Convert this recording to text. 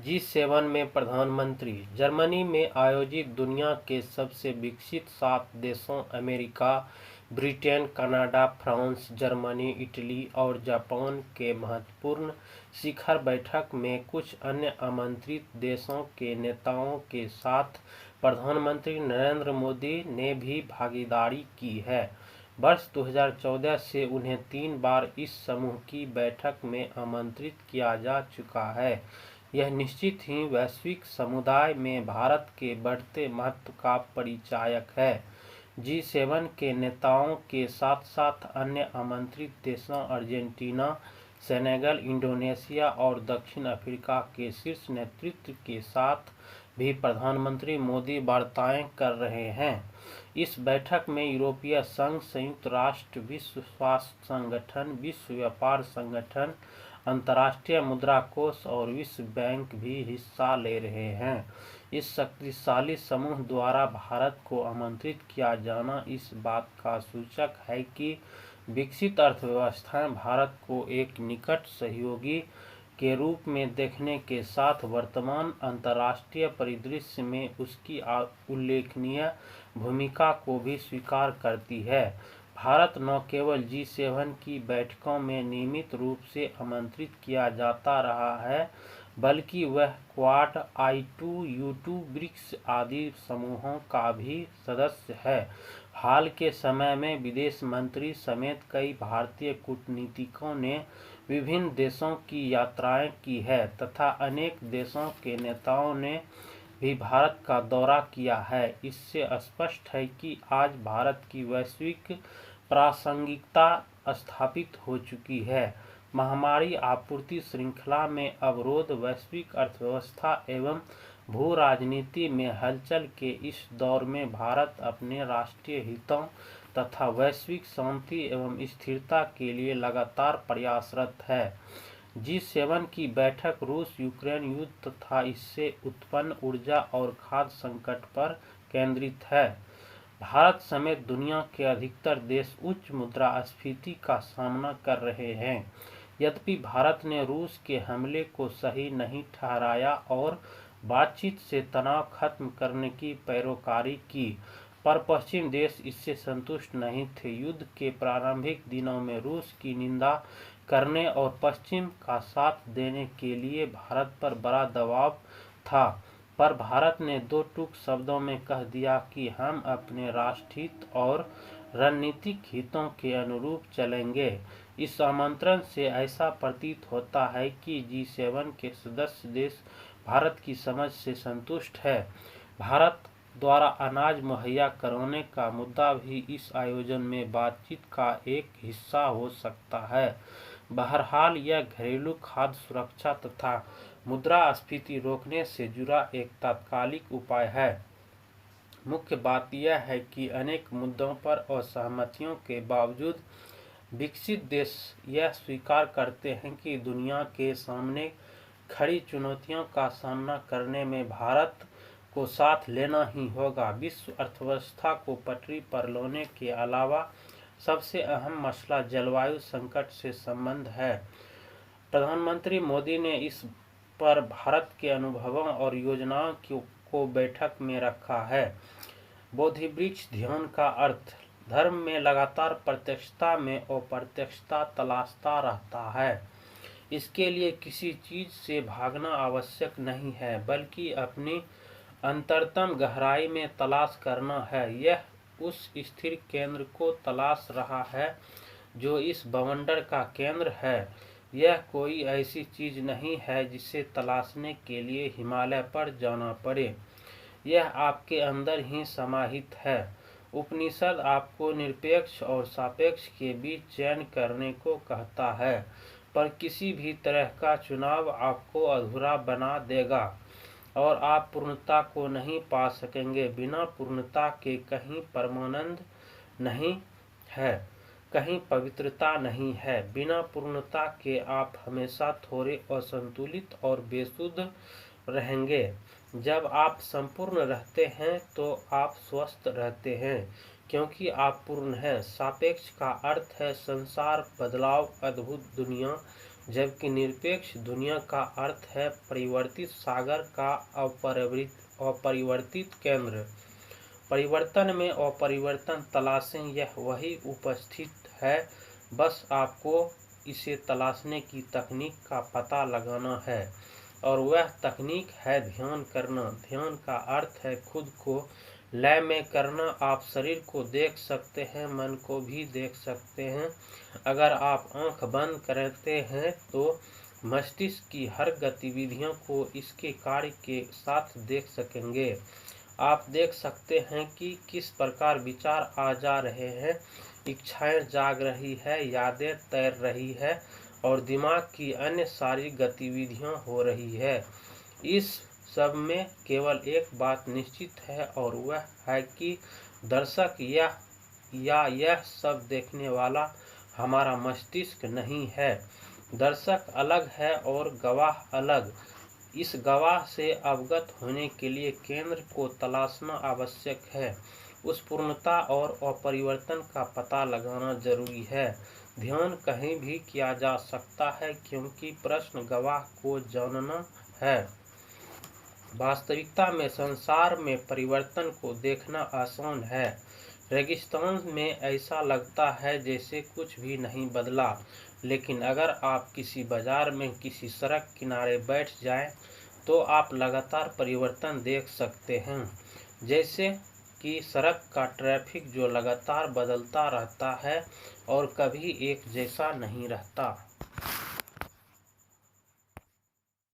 G7 में प्रधानमंत्री। Germany में आयोजित दुनिया के सबसे विकसित 7 देशों America, Britain, Canada, France, Germany, Italy और जापान के महत्वपूर्ण शिखर बैठक में कुछ अन्य आमंत्रित देशों के नेताओं के साथ प्रधानमंत्री नरेंद्र मोदी ने भी भागीदारी की है। वर्ष 2014 से उन्हें 3 बार इस समूह की बैठक में आमंत्रित किया जा चुका है। यह निश्चित ही वैश्विक समुदाय में भारत के बढ़ते महत्व का परिचायक है। G7 के नेताओं के साथ साथ अन्य आमंत्रित देशों अर्जेंटीना, सेनेगल, इंडोनेशिया और दक्षिण अफ्रीका के शीर्ष नेतृत्व के साथ भी प्रधानमंत्री मोदी वार्ताएं कर रहे हैं। इस बैठक में यूरोपीय संघ, संयुक्त राष्ट्र, विश्व स्वास्थ्य संगठन, विश्व व्यापार संगठन, अंतर्राष्ट्रीय मुद्रा कोष और विश्व बैंक भी हिस्सा ले रहे हैं। इस शक्तिशाली समूह द्वारा भारत को आमंत्रित किया जाना इस बात का सूचक है कि विकसित अर्थव्यवस्थाएं भारत को एक निकट सहयोगी के रूप में देखने के साथ वर्तमान अंतर्राष्ट्रीय परिदृश्य में उसकी उल्लेखनीय भूमिका को भी स्वीकार करती है। भारत न केवल G7 की बैठकों में नियमित रूप से आमंत्रित किया जाता रहा है, बल्कि वह क्वाड, I2U2, ब्रिक्स आदि समूहों का भी सदस्य है। हाल के समय में विदेश मंत्री समेत कई भारतीय कूटनीतिकों ने विभिन्न देशों की यात्राएं की है तथा अनेक देशों के नेताओं ने भी भारत का दौरा किया है। इससे स्पष्ट है कि आज भारत की वैश्विक प्रासंगिकता स्थापित हो चुकी है। महामारी, आपूर्ति श्रृंखला में अवरोध, वैश्विक अर्थव्यवस्था एवं भू राजनीति में हलचल के इस दौर में भारत अपने राष्ट्रीय हितों तथा वैश्विक शांति एवं स्थिरता के लिए लगातार प्रयासरत है। G7 की बैठक रूस यूक्रेन युद्ध तथा इससे उत्पन्न ऊर्जा और खाद्य संकट पर केंद्रित है। भारत समेत दुनिया के अधिकतर देश उच्च मुद्रास्फीति का सामना कर रहे हैं। यद्यपि भारत ने रूस के हमले को सही नहीं ठहराया और बातचीत से तनाव खत्म करने की पैरोकारी की, पर पश्चिम देश इससे संतुष्ट नहीं थे। युद्ध के प्रारंभिक दिनों में रूस की निंदा करने और पश्चिम का साथ देने के लिए भारत पर बड़ा दबाव था, पर भारत ने दो टूक शब्दों में कह दिया कि हम अपने राष्ट्रहित और रणनीतिक हितों के अनुरूप चलेंगे। इस आमंत्रण से ऐसा प्रतीत होता है कि G7 के सदस्य देश भारत की समझ से संतुष्ट है। भारत द्वारा अनाज मुहैया करवाने का मुद्दा भी इस आयोजन में बातचीत का एक हिस्सा हो सकता है। बहरहाल यह घरेलू खाद्य सुरक्षा तथा मुद्रास्फीति रोकने से जुड़ा एक तात्कालिक उपाय है। मुख्य बात यह है कि अनेक मुद्दों पर असहमतियों के बावजूद विकसित देश यह स्वीकार करते हैं कि दुनिया के सामने खड़ी चुनौतियों का सामना करने में भारत को साथ लेना ही होगा। विश्व अर्थव्यवस्था को पटरी पर लाने के अलावा सबसे अहम मसला जलवायु संकट से संबंध है। प्रधानमंत्री मोदी ने इस पर भारत के अनुभवों और योजनाओं को बैठक में रखा है। बोधिवृक्ष ध्यान का अर्थ धर्म में लगातार प्रत्यक्षता में अप्रत्यक्षता तलाशता रहता है। इसके लिए किसी चीज से भागना आवश्यक नहीं है, बल्कि अपनी अंतरतम गहराई में तलाश करना है। यह उस स्थिर केंद्र को तलाश रहा है जो इस बवंडर का केंद्र है। यह कोई ऐसी चीज नहीं है जिसे तलाशने के लिए हिमालय पर जाना पड़े, यह आपके अंदर ही समाहित है। उपनिषद आपको निरपेक्ष और सापेक्ष के बीच चयन करने को कहता है, पर किसी भी तरह का चुनाव आपको अधूरा बना देगा और आप पूर्णता को नहीं पा सकेंगे। बिना पूर्णता के कहीं परमानंद नहीं है, कहीं पवित्रता नहीं है। बिना पूर्णता के आप हमेशा थोड़े असंतुलित और बेसुध रहेंगे। जब आप संपूर्ण रहते हैं तो आप स्वस्थ रहते हैं, क्योंकि आप पूर्ण हैं। सापेक्ष का अर्थ है संसार, बदलाव, अद्भुत दुनिया, जबकि निरपेक्ष दुनिया का अर्थ है परिवर्तित सागर का अपरिवर्तित केंद्र। परिवर्तन में अपरिवर्तन तलाशें, यह वही उपस्थित है, बस आपको इसे तलाशने की तकनीक का पता लगाना है, और वह तकनीक है ध्यान करना। ध्यान का अर्थ है खुद को लय में करना। आप शरीर को देख सकते हैं, मन को भी देख सकते हैं। अगर आप आंख बंद करते हैं तो मस्तिष्क की हर गतिविधियों को इसके कार्य के साथ देख सकेंगे। आप देख सकते हैं कि किस प्रकार विचार आ जा रहे हैं, इच्छाएं जाग रही है, यादें तैर रही है और दिमाग की अन्य सारी गतिविधियां हो रही है। इस सब में केवल एक बात निश्चित है, और वह है कि दर्शक यह सब देखने वाला हमारा मस्तिष्क नहीं है। दर्शक अलग है और गवाह अलग। इस गवाह से अवगत होने के लिए केंद्र को तलाशना आवश्यक है। उस पूर्णता और अपरिवर्तन का पता लगाना जरूरी है। ध्यान कहीं भी किया जा सकता है, क्योंकि प्रश्न गवाह को जानना है। वास्तविकता में संसार में परिवर्तन को देखना आसान है। रेगिस्तान में ऐसा लगता है जैसे कुछ भी नहीं बदला, लेकिन अगर आप किसी बाजार में किसी सड़क किनारे बैठ जाएं, तो आप लगातार परिवर्तन देख सकते हैं। जैसे कि सड़क का ट्रैफिक जो लगातार बदलता रहता है और कभी एक जैसा नहीं रहता।